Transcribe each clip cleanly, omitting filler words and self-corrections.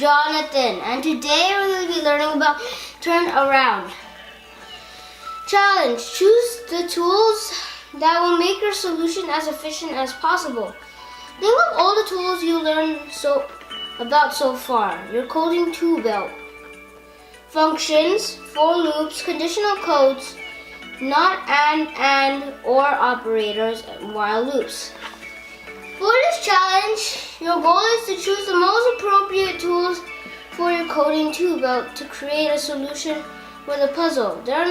Jonathan, and today we're going to be learning about turn around. Challenge: choose the tools that will make your solution as efficient as possible. Think of all the tools you learned about so far. Your coding tool belt. Functions, for loops, conditional codes, not and, or operators, and while loops. For this challenge, your goal is to choose the most appropriate tools for your coding tool belt to create a solution for the puzzle. There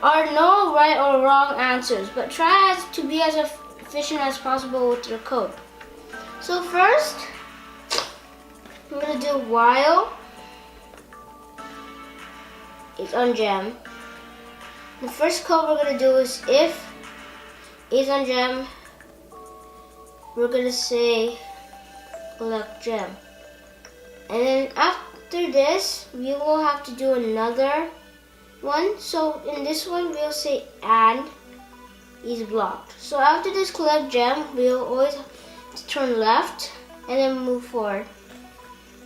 are no right or wrong answers, but try to be as efficient as possible with your code. So first, I'm going to do while is on gem. The first code we're going to do is if is on gem. We're going to say collect gem. And then after this, we will have to do another one. So in this one, we'll say and is blocked. So after this collect gem, we'll always have to turn left and then move forward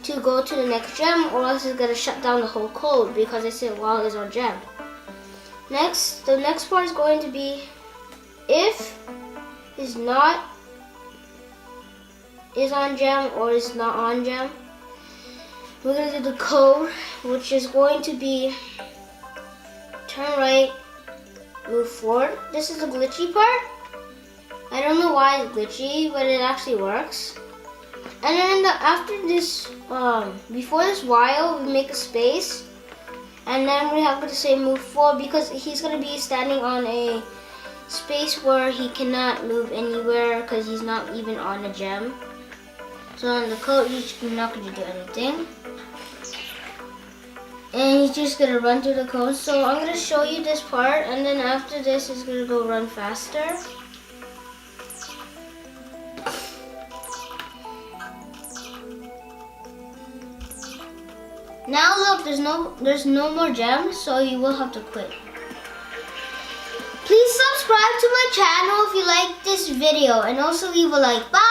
to go to the next gem, or else it's going to shut down the whole code because I said while is on gem. Next, the next part is going to be if is not is on gem or is not on gem. We're going to do the code, which is going to be turn right, move forward. This is the glitchy part. I don't know why it's glitchy, but it actually works. And then after this, before this while, we make a space. And then we have to say move forward because he's going to be standing on a space where he cannot move anywhere because he's not even on a gem. So on the code, you're not going to do anything. And he's just going to run through the code. So I'm going to show you this part, and then after this, it's going to go run faster. Now look, there's no more gems, so you will have to quit. Please subscribe to my channel if you like this video, and also leave a like. Bye!